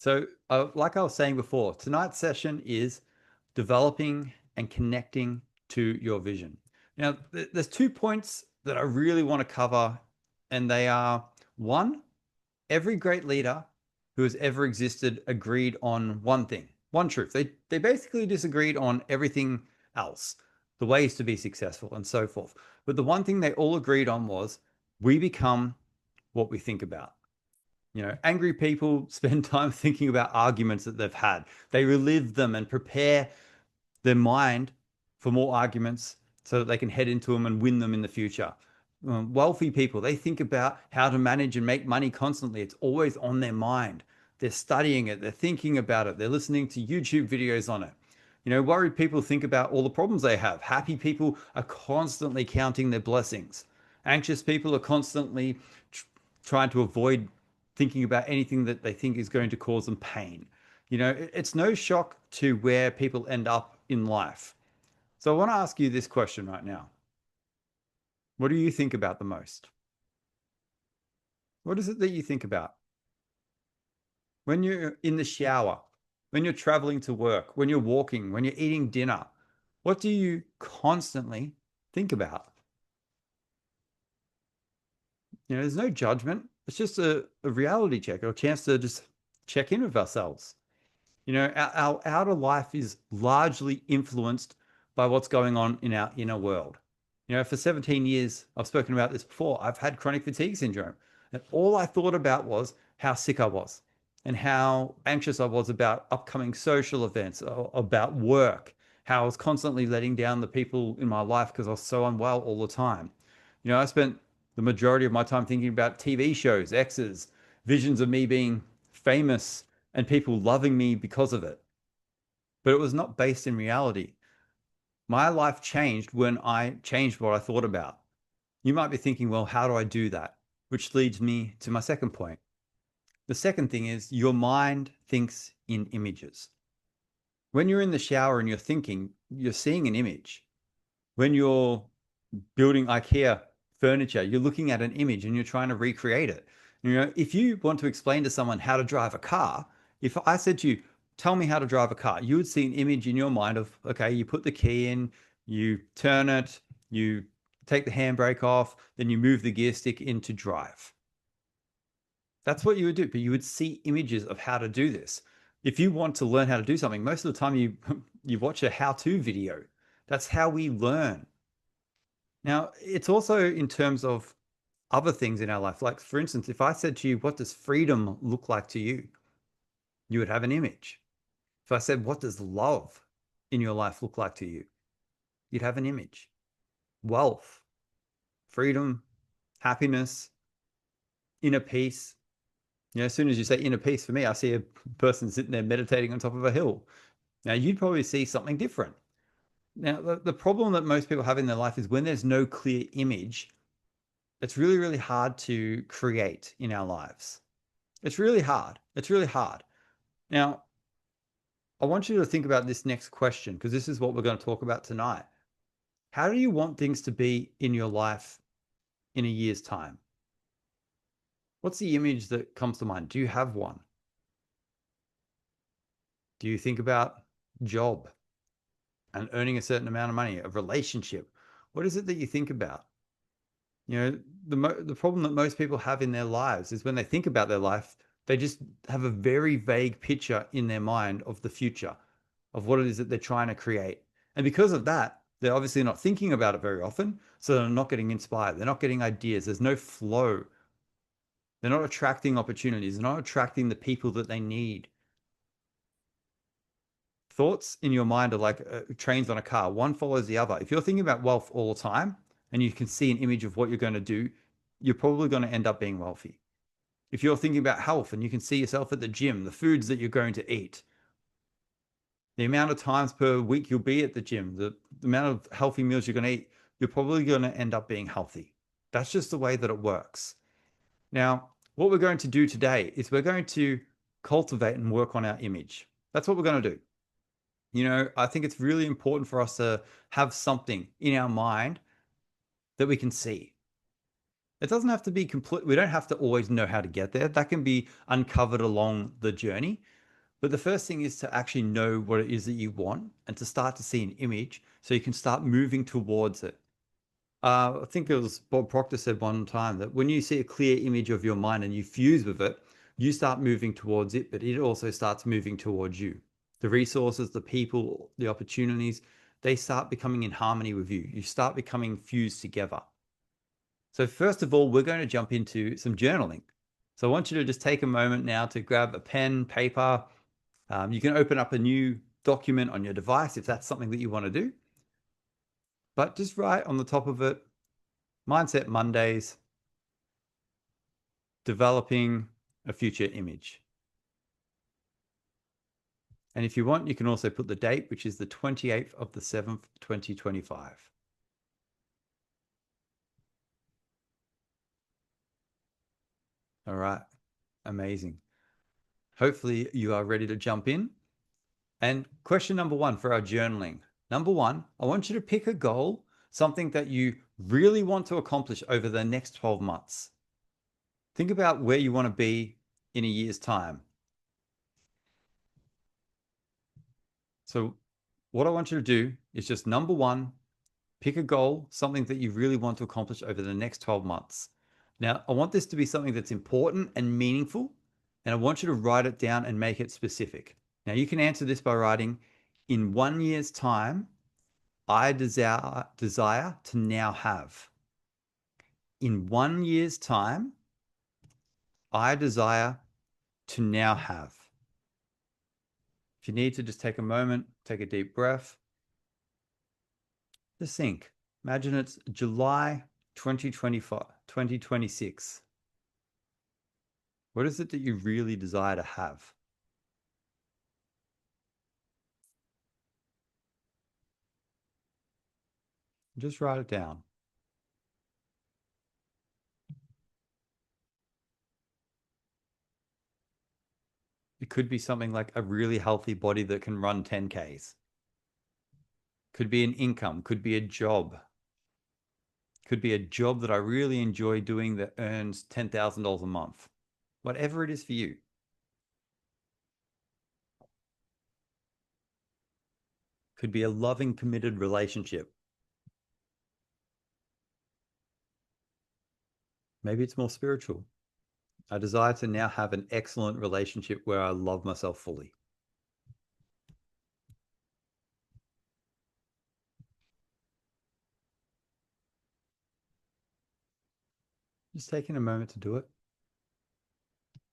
So, like I was saying before, tonight's session is developing and connecting to your vision. Now, there's 2 points that I really want to cover, and they are one, every great leader who has ever existed agreed on one thing, one truth. They basically disagreed on everything else, the ways to be successful and so forth. But the one thing they all agreed on was we become what we think about. Angry people spend time thinking about arguments that they've had. They relive them and prepare their mind for more arguments so that they can head into them and win them in the future. Wealthy people, they think about how to manage and make money constantly. It's always on their mind. They're studying it, they're thinking about it, they're listening to YouTube videos on it. Worried people think about all the problems they have. Happy people are constantly counting their blessings. Anxious people are constantly trying to avoid thinking about anything that they think is going to cause them pain. It's no shock to where people end up in life. So I want to ask you this question right now. What do you think about the most? What is it that you think about? When you're in the shower, when you're traveling to work, when you're walking, when you're eating dinner, what do you constantly think about? There's no judgment. It's just a reality check or a chance to just check in with ourselves. Our outer life is largely influenced by what's going on in our inner world. For 17 years, I've spoken about this before, I've had chronic fatigue syndrome. And all I thought about was how sick I was and how anxious I was about upcoming social events, about work, how I was constantly letting down the people in my life because I was so unwell all the time. I spent the majority of my time thinking about TV shows, exes, visions of me being famous and people loving me because of it. But it was not based in reality. My life changed when I changed what I thought about. You might be thinking, well, how do I do that? Which leads me to my second point. The second thing is your mind thinks in images. When you're in the shower and you're thinking, you're seeing an image. When you're building IKEA furniture, you're looking at an image and you're trying to recreate it. If you want to explain to someone how to drive a car, if I said to you, tell me how to drive a car, you would see an image in your mind of, okay, you put the key in, you turn it, you take the handbrake off, then you move the gear stick into drive. That's what you would do, but you would see images of how to do this. If you want to learn how to do something, most of the time you watch a how-to video. That's how we learn. Now, it's also in terms of other things in our life. Like, for instance, if I said to you, what does freedom look like to you? You would have an image. If I said, what does love in your life look like to you? You'd have an image. Wealth, freedom, happiness, inner peace. As soon as you say inner peace, for me, I see a person sitting there meditating on top of a hill. Now, you'd probably see something different. Now, the problem that most people have in their life is when there's no clear image, it's really, really hard to create in our lives. It's really hard. It's really hard. Now, I want you to think about this next question because this is what we're going to talk about tonight. How do you want things to be in your life in a year's time? What's the image that comes to mind? Do you have one? Do you think about job and earning a certain amount of money, a relationship? What is it that you think about? The problem that most people have in their lives is when they think about their life, they just have a very vague picture in their mind of the future, of what it is that they're trying to create. And because of that, they're obviously not thinking about it very often. So they're not getting inspired. They're not getting ideas. There's no flow. They're not attracting opportunities. They're not attracting the people that they need. Thoughts in your mind are like trains on a car. One follows the other. If you're thinking about wealth all the time and you can see an image of what you're going to do, you're probably going to end up being wealthy. If you're thinking about health and you can see yourself at the gym, the foods that you're going to eat, the amount of times per week you'll be at the gym, the amount of healthy meals you're going to eat, you're probably going to end up being healthy. That's just the way that it works. Now, what we're going to do today is we're going to cultivate and work on our image. That's what we're going to do. I think it's really important for us to have something in our mind that we can see. It doesn't have to be complete. We don't have to always know how to get there. That can be uncovered along the journey. But the first thing is to actually know what it is that you want and to start to see an image so you can start moving towards it. I think it was Bob Proctor said one time that when you see a clear image of your mind and you fuse with it, you start moving towards it, but it also starts moving towards you. The resources, the people, the opportunities, they start becoming in harmony with you. You start becoming fused together. So first of all, we're going to jump into some journaling. So I want you to just take a moment now to grab a pen, paper. You can open up a new document on your device if that's something that you want to do. But just write on the top of it, Mindset Mondays, developing a future image. And if you want, you can also put the date, which is the 28th of the 7th, 2025. All right, amazing. Hopefully you are ready to jump in. And question number one for our journaling. Number one, I want you to pick a goal, something that you really want to accomplish over the next 12 months. Think about where you want to be in a year's time. So what I want you to do is just number one, pick a goal, something that you really want to accomplish over the next 12 months. Now, I want this to be something that's important and meaningful, and I want you to write it down and make it specific. Now, you can answer this by writing, in 1 year's time, I desire to now have. In 1 year's time, I desire to now have. If you need to, just take a moment, take a deep breath. Just think. Imagine it's July 2025, 2026. What is it that you really desire to have? Just write it down. It could be something like a really healthy body that can run 10Ks. Could be an income, could be a job. Could be a job that I really enjoy doing that earns $10,000 a month. Whatever it is for you. Could be a loving, committed relationship. Maybe it's more spiritual. I desire to now have an excellent relationship where I love myself fully. Just taking a moment to do it.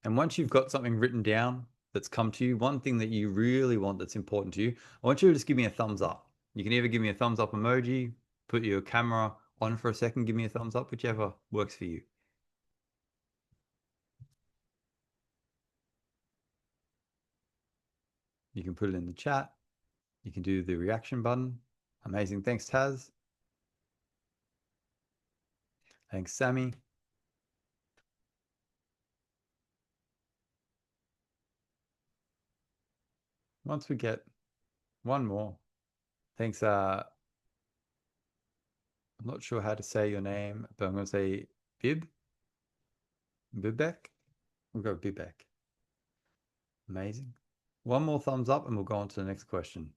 And once you've got something written down that's come to you, one thing that you really want that's important to you, I want you to just give me a thumbs up. You can either give me a thumbs up emoji, put your camera on for a second, give me a thumbs up, whichever works for you. You can put it in the chat. You can do the reaction button. Amazing. Thanks, Taz. Thanks, Sammy. Once we get one more. Thanks. I'm not sure how to say your name, but I'm going to say Bibek. We'll go Bibek. Amazing. One more thumbs up and we'll go on to the next question.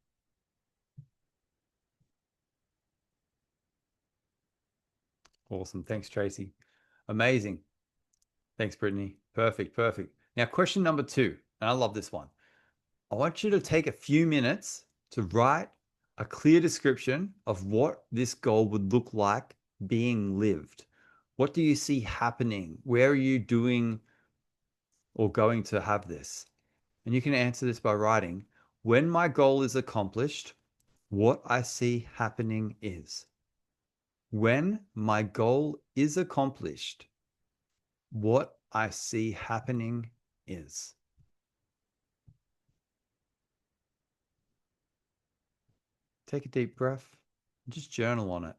Awesome. Thanks, Tracy. Amazing. Thanks, Brittany. Perfect. Perfect. Now, question number two, and I love this one. I want you to take a few minutes to write a clear description of what this goal would look like being lived. What do you see happening? Where are you doing or going to have this? And you can answer this by writing, when my goal is accomplished, what I see happening is. When my goal is accomplished, what I see happening is. Take a deep breath and just journal on it.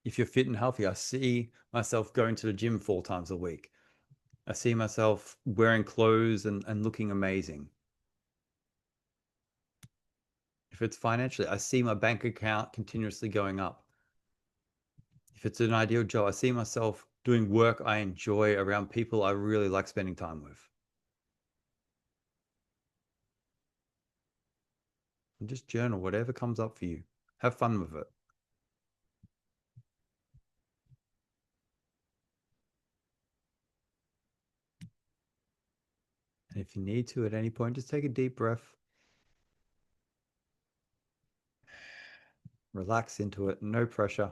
If you're fit and healthy, I see myself going to the gym 4 times a week. I see myself wearing clothes and looking amazing. If it's financially, I see my bank account continuously going up. If it's an ideal job, I see myself doing work I enjoy around people I really like spending time with. And just journal whatever comes up for you. Have fun with it. And if you need to at any point, just take a deep breath, relax into it, no pressure.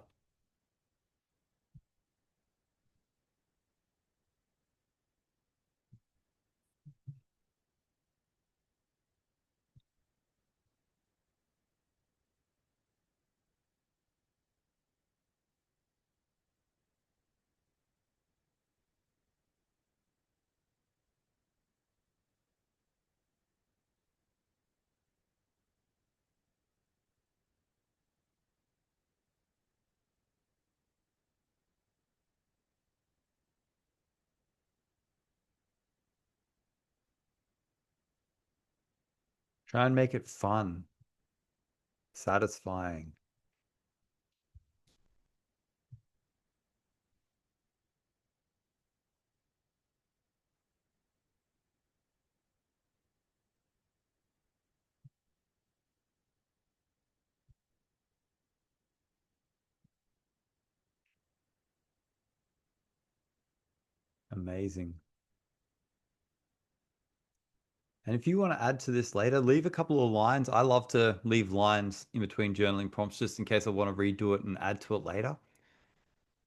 Try and make it fun, satisfying. Amazing. And if you want to add to this later, leave a couple of lines. I love to leave lines in between journaling prompts just in case I want to redo it and add to it later.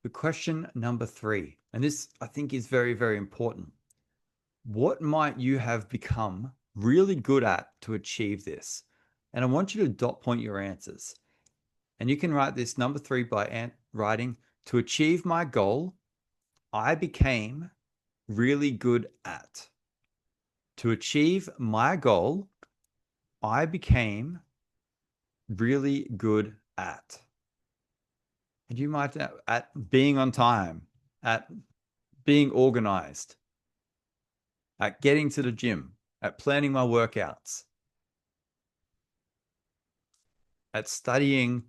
The question number 3, and this I think is very, very important. What might you have become really good at to achieve this? And I want you to dot point your answers. And you can write this number 3 by writing, to achieve my goal, I became really good at. To achieve my goal, I became really good at. And you might at being on time, at being organized, at getting to the gym, at planning my workouts, at studying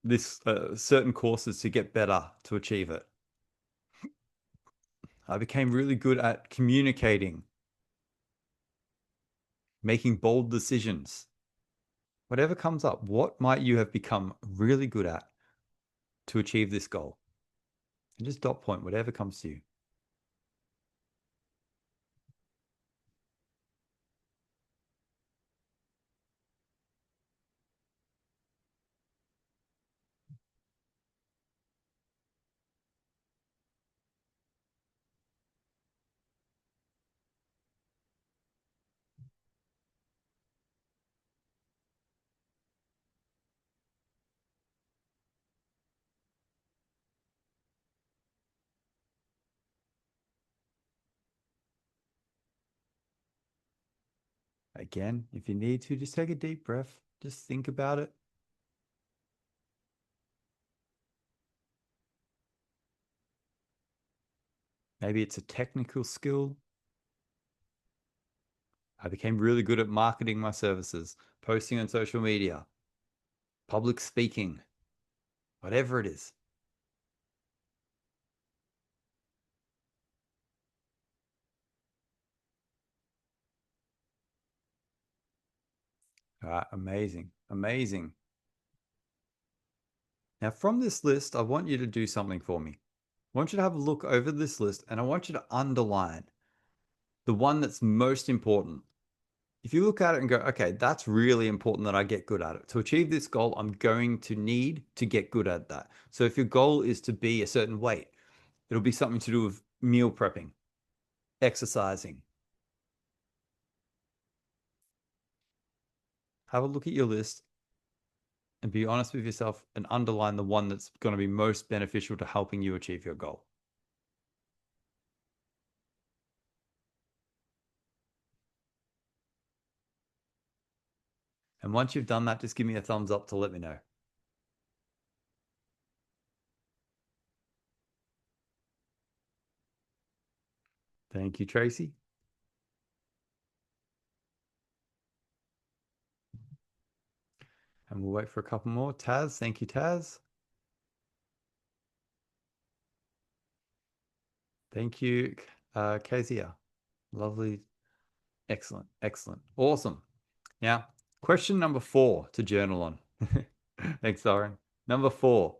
this certain courses to get better to achieve it. I became really good at communicating, making bold decisions. Whatever comes up, what might you have become really good at to achieve this goal? And just dot point whatever comes to you. Again, if you need to, just take a deep breath. Just think about it. Maybe it's a technical skill. I became really good at marketing my services, posting on social media, public speaking, whatever it is. All right, amazing, amazing. Now, from this list, I want you to do something for me. I want you to have a look over this list and I want you to underline the one that's most important. If you look at it and go, okay, that's really important that I get good at it. To achieve this goal, I'm going to need to get good at that. So if your goal is to be a certain weight, it'll be something to do with meal prepping, exercising. Have a look at your list and be honest with yourself and underline the one that's going to be most beneficial to helping you achieve your goal. And once you've done that, just give me a thumbs up to let me know. Thank you, Tracy. And we'll wait for a couple more. Taz, thank you, Taz. Thank you, Kezia. Lovely. Excellent. Excellent. Awesome. Now, question number 4 to journal on. Thanks, Lauren. Number 4.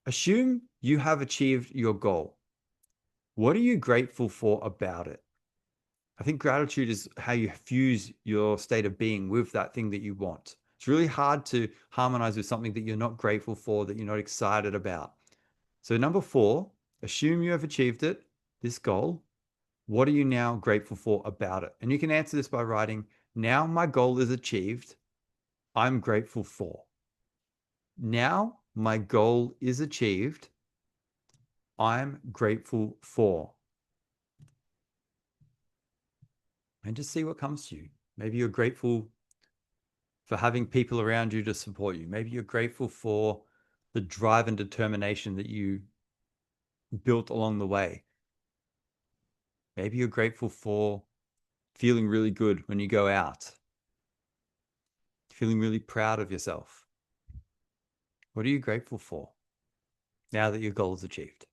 Assume you have achieved your goal. What are you grateful for about it? I think gratitude is how you fuse your state of being with that thing that you want. It's really hard to harmonize with something that you're not grateful for, that you're not excited about. So, number 4, assume you have achieved it, this goal. What are you now grateful for about it? And you can answer this by writing, now my goal is achieved. I'm grateful for. Now my goal is achieved. I'm grateful for. And just see what comes to you. Maybe you're grateful for having people around you to support you. Maybe you're grateful for the drive and determination that you built along the way. Maybe you're grateful for feeling really good when you go out, feeling really proud of yourself. What are you grateful for now that your goal is achieved?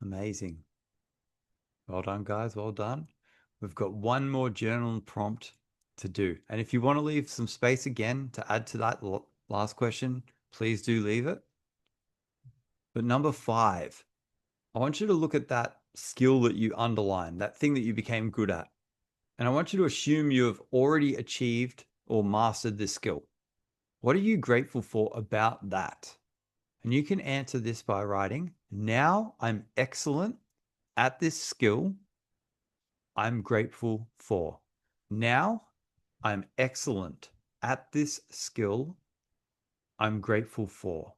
Amazing. Well done, guys. Well done. We've got one more journal prompt to do. And if you want to leave some space again to add to that last question, please do leave it. But number 5, I want you to look at that skill that you underlined, that thing that you became good at. And I want you to assume you have already achieved or mastered this skill. What are you grateful for about that? And you can answer this by writing, now I'm excellent at this skill. I'm grateful for. Now I'm excellent at this skill. I'm grateful for.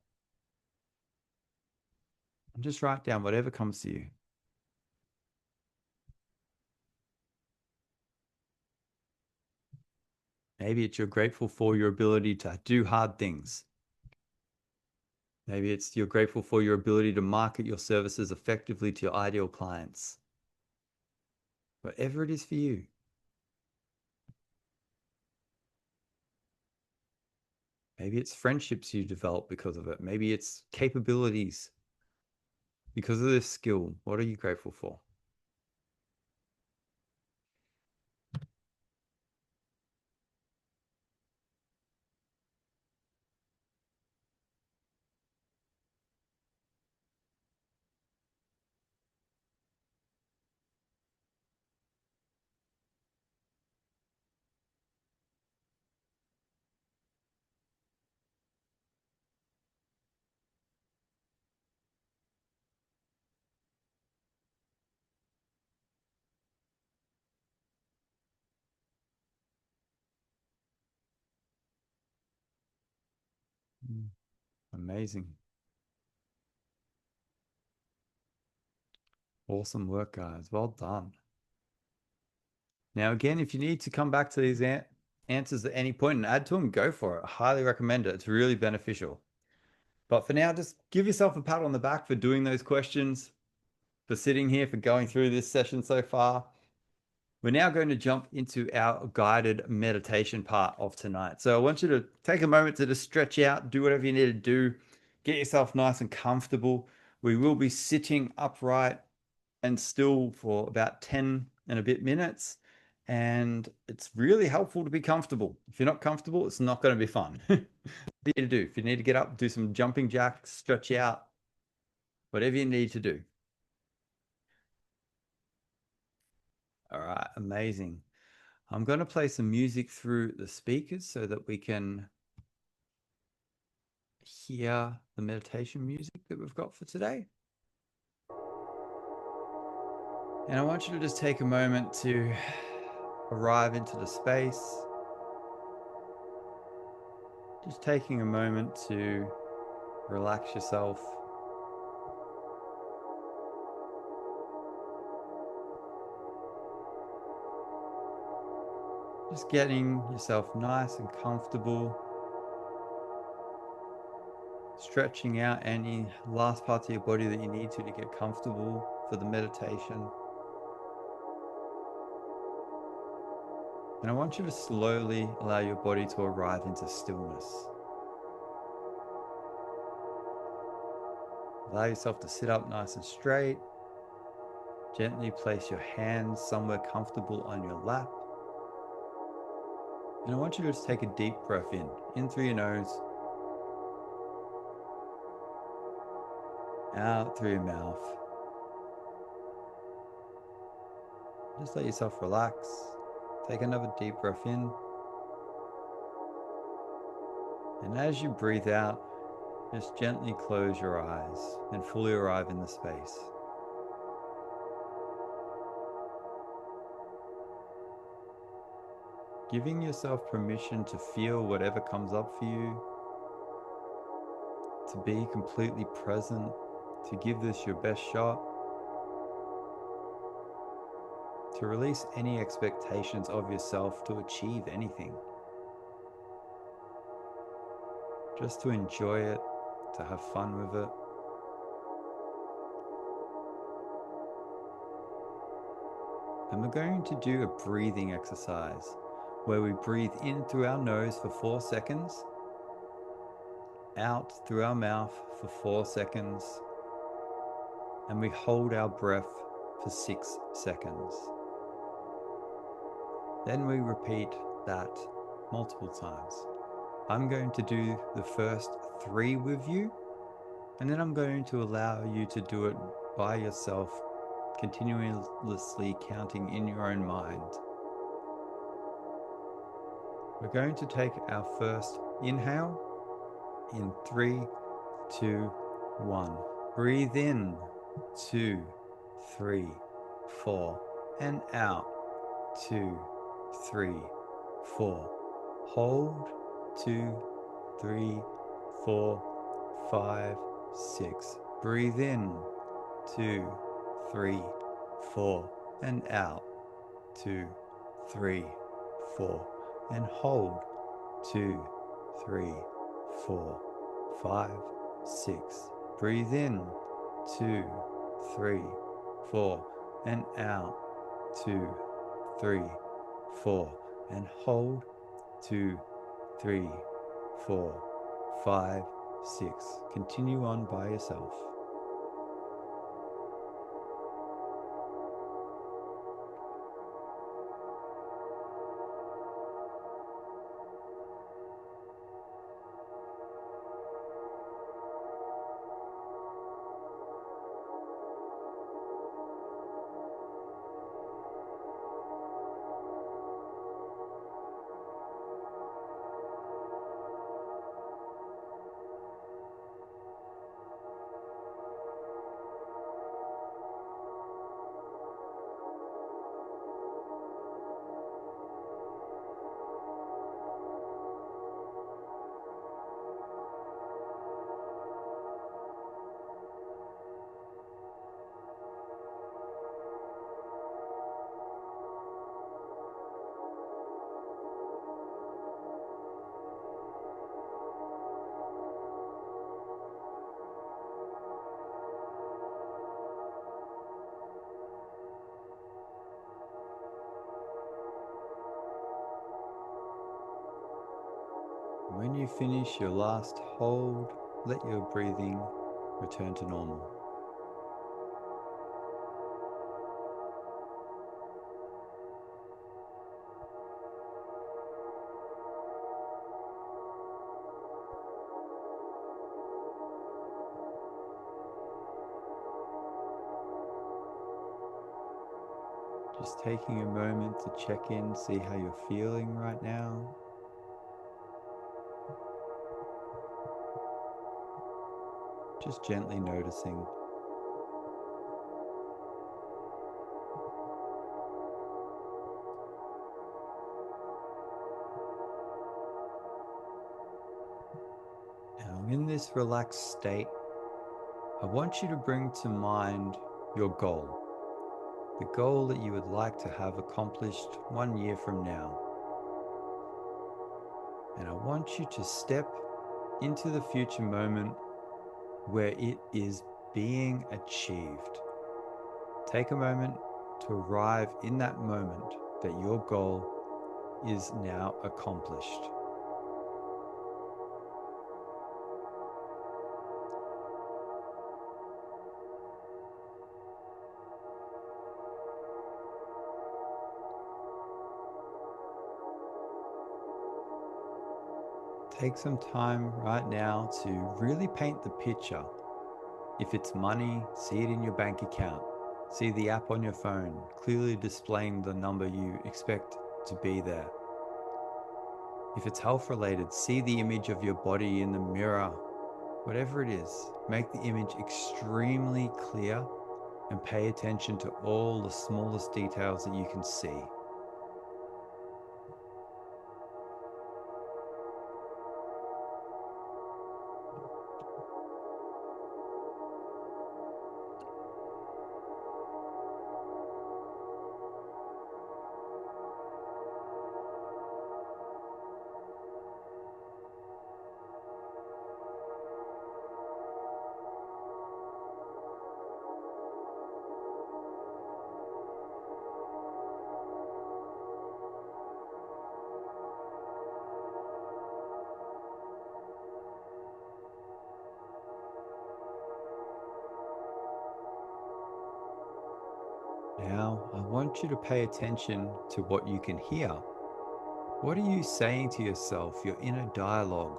And just write down whatever comes to you. Maybe it's you're grateful for your ability to do hard things. Maybe it's you're grateful for your ability to market your services effectively to your ideal clients. Whatever it is for you. Maybe it's friendships you develop because of it. Maybe it's capabilities because of this skill. What are you grateful for? Amazing. Awesome work, guys. Well done. Now, again, if you need to come back to these answers at any point and add to them, go for it. I highly recommend it. It's really beneficial. But for now, just give yourself a pat on the back for doing those questions, for sitting here, for going through this session so far. We're now going to jump into our guided meditation part of tonight. So I want you to take a moment to just stretch out, do whatever you need to do, get yourself nice and comfortable. We will be sitting upright and still for about 10 and a bit minutes. And it's really helpful to be comfortable. If you're not comfortable, it's not going to be fun. What do you need to do? If you need to get up, do some jumping jacks, stretch out, whatever you need to do. All right, amazing. I'm going to play some music through the speakers so that we can hear the meditation music that we've got for today. And I want you to just take a moment to arrive into the space. Just taking a moment to relax yourself. Just getting yourself nice and comfortable. Stretching out any last parts of your body that you need to get comfortable for the meditation. And I want you to slowly allow your body to arrive into stillness. Allow yourself to sit up nice and straight. Gently place your hands somewhere comfortable on your lap. And I want you to just take a deep breath in through your nose, out through your mouth. Just let yourself relax. Take another deep breath in. And as you breathe out, just gently close your eyes and fully arrive in the space. Giving yourself permission to feel whatever comes up for you, to be completely present, to give this your best shot, to release any expectations of yourself to achieve anything. Just to enjoy it, to have fun with it. And we're going to do a breathing exercise where we breathe in through our nose for 4 seconds, out through our mouth for 4 seconds, and we hold our breath for 6 seconds. Then we repeat that multiple times. I'm going to do the first 3 with you, and then I'm going to allow you to do it by yourself, continuously counting in your own mind. We're going to take our first inhale in 3, 2, 1. Breathe in, 2, 3, 4, and out, 2, 3, 4. Hold, 2, 3, 4, 5, 6. Breathe in, 2, 3, 4, and out, 2, 3, 4, and hold, 2, 3, 4, 5, 6. Breathe in, 2, 3, 4, and out, 2, 3, 4, and hold, 2, 3, 4, 5, 6. Continue on by yourself. When you finish your last hold, let your breathing return to normal. Just taking a moment to check in, see how you're feeling right now. Just gently noticing. Now, in this relaxed state, I want you to bring to mind your goal, the goal that you would like to have accomplished 1 year from now. And I want you to step into the future moment where it is being achieved. Take a moment to arrive in that moment that your goal is now accomplished. Take some time right now to really paint the picture. If it's money, see it in your bank account. See the app on your phone, clearly displaying the number you expect to be there. If it's health related, see the image of your body in the mirror. Whatever it is, make the image extremely clear and pay attention to all the smallest details that you can see. Now, I want you to pay attention to what you can hear. What are you saying to yourself, your inner dialogue?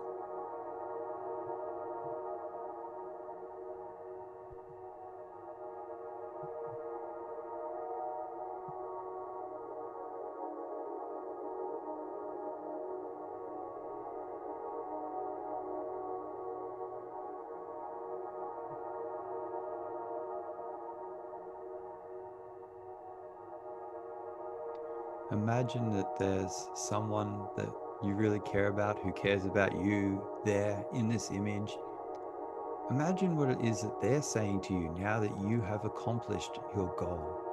Imagine that there's someone that you really care about who cares about you there in this image. Imagine what it is that they're saying to you now that you have accomplished your goal.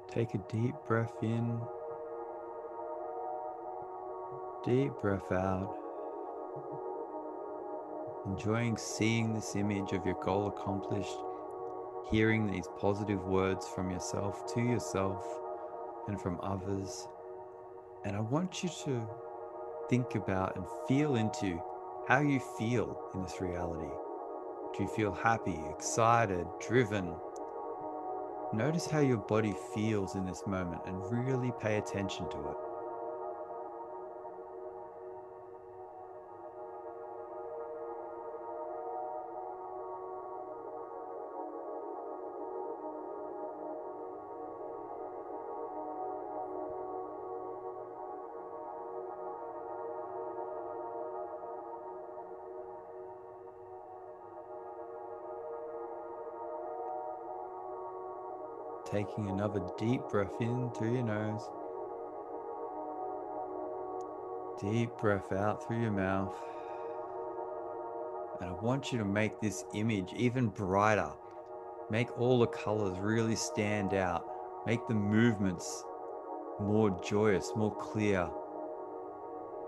Take a deep breath in, deep breath out, enjoying seeing this image of your goal accomplished, hearing these positive words from yourself to yourself and from others. And I want you to think about and feel into how you feel in this reality. Do you feel happy, excited, driven? Notice how your body feels in this moment and really pay attention to it. Taking another deep breath in through your nose. Deep breath out through your mouth. And I want you to make this image even brighter. Make all the colors really stand out. Make the movements more joyous, more clear.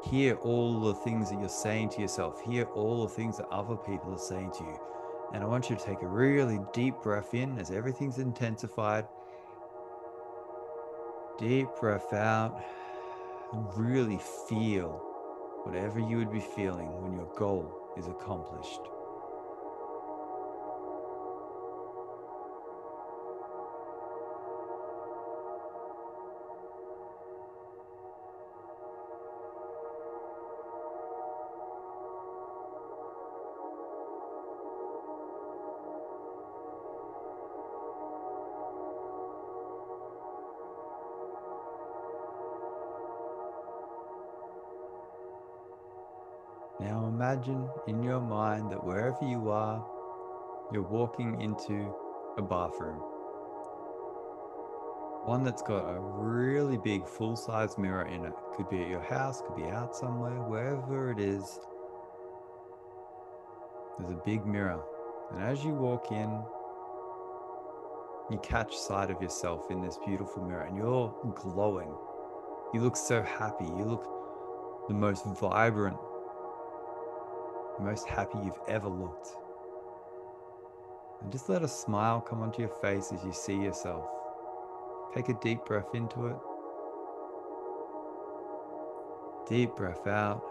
Hear all the things that you're saying to yourself. Hear all the things that other people are saying to you. And I want you to take a really deep breath in as everything's intensified. Deep breath out. And really feel whatever you would be feeling when your goal is accomplished. Now imagine in your mind that wherever you are, you're walking into a bathroom. One that's got a really big full-size mirror in it. Could be at your house, could be out somewhere, wherever it is, there's a big mirror. And as you walk in, you catch sight of yourself in this beautiful mirror and you're glowing. You look so happy. You look the most vibrant, the most happy you've ever looked. And just let a smile come onto your face as you see yourself. Take a deep breath into it. Deep breath out.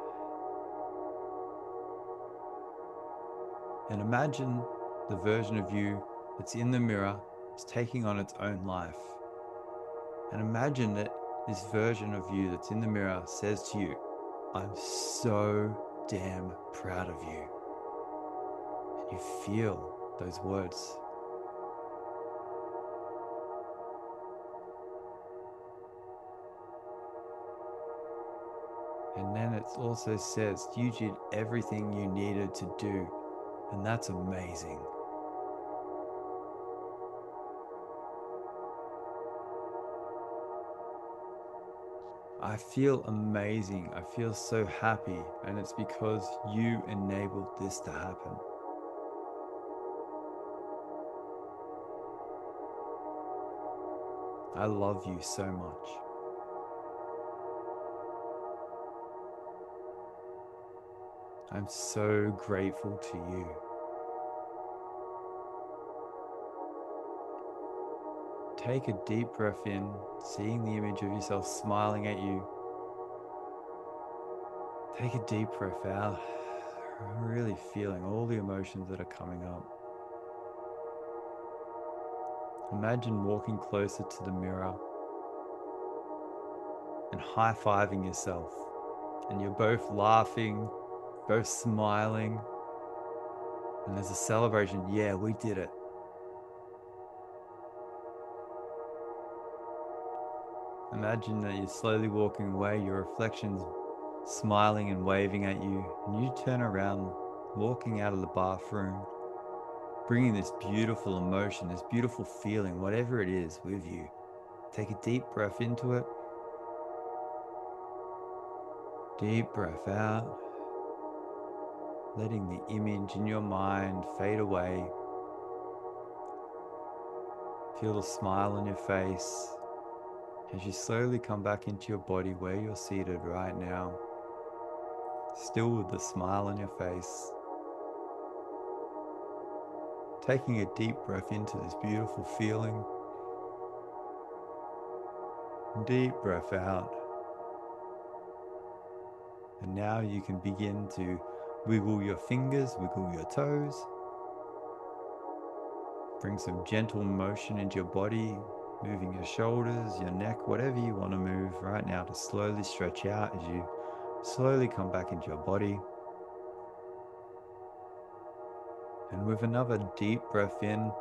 And imagine the version of you that's in the mirror is taking on its own life. And imagine that this version of you that's in the mirror says to you, I'm so damn proud of you. And you feel those words. And then it also says you did everything you needed to do. And that's amazing. I feel amazing. I feel so happy. And it's because you enabled this to happen. I love you so much. I'm so grateful to you. Take a deep breath in, seeing the image of yourself smiling at you. Take a deep breath out, really feeling all the emotions that are coming up. Imagine walking closer to the mirror and high-fiving yourself. And you're both laughing, both smiling. And there's a celebration. Yeah, we did it. Imagine that you're slowly walking away, your reflection's smiling and waving at you, and you turn around, walking out of the bathroom, bringing this beautiful emotion, this beautiful feeling, whatever it is, with you. Take a deep breath into it. Deep breath out, letting the image in your mind fade away. Feel the smile on your face as you slowly come back into your body where you're seated right now, still with the smile on your face. Taking a deep breath into this beautiful feeling. Deep breath out. And now you can begin to wiggle your fingers, wiggle your toes. Bring some gentle motion into your body, moving your shoulders, your neck, whatever you want to move right now to slowly stretch out as you slowly come back into your body. And with another deep breath in,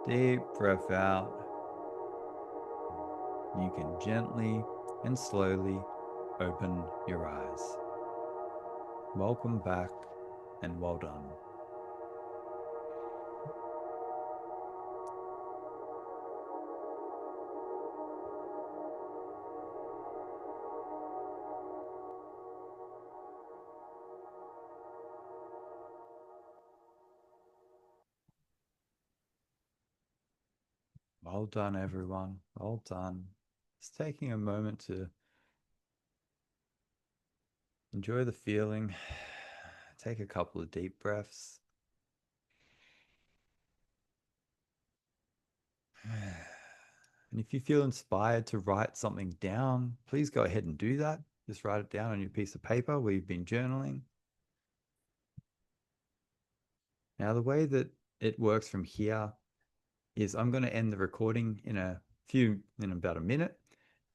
deep breath out, you can gently and slowly open your eyes. Welcome back and well done. Well done, everyone. Well done. Just taking a moment to enjoy the feeling. Take a couple of deep breaths. And if you feel inspired to write something down, please go ahead and do that. Just write it down on your piece of paper where you've been journaling. Now, the way that it works from here is I'm going to end the recording in about a minute.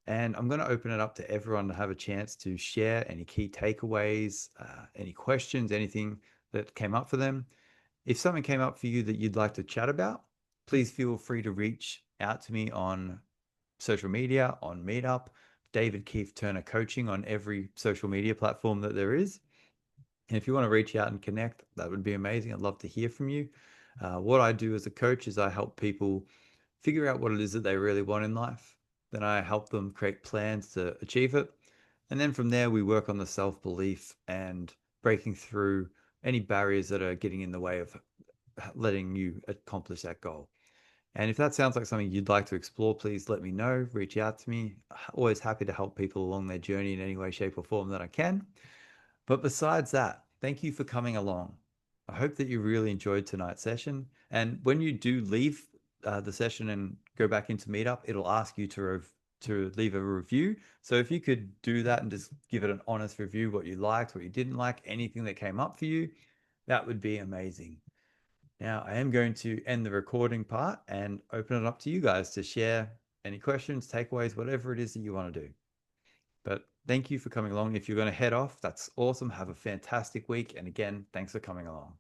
And I'm going to open it up to everyone to have a chance to share any key takeaways, any questions, anything that came up for them. If something came up for you that you'd like to chat about, please feel free to reach out to me on social media, on Meetup. David Keith Turner Coaching on every social media platform that there is. And if you want to reach out and connect, that would be amazing. I'd love to hear from you. What I do as a coach is I help people figure out what it is that they really want in life. Then I help them create plans to achieve it. And then from there, we work on the self-belief and breaking through any barriers that are getting in the way of letting you accomplish that goal. And if that sounds like something you'd like to explore, please let me know. Reach out to me. Always happy to help people along their journey in any way, shape, or form that I can. But besides that, thank you for coming along. I hope that you really enjoyed tonight's session. And when you do leave the session and go back into Meetup, it'll ask you to leave a review. So if you could do that and just give it an honest review, what you liked, what you didn't like, anything that came up for you, that would be amazing. Now, I am going to end the recording part and open it up to you guys to share any questions, takeaways, whatever it is that you want to do. But thank you for coming along. If you're going to head off, that's awesome. Have a fantastic week. And again, thanks for coming along.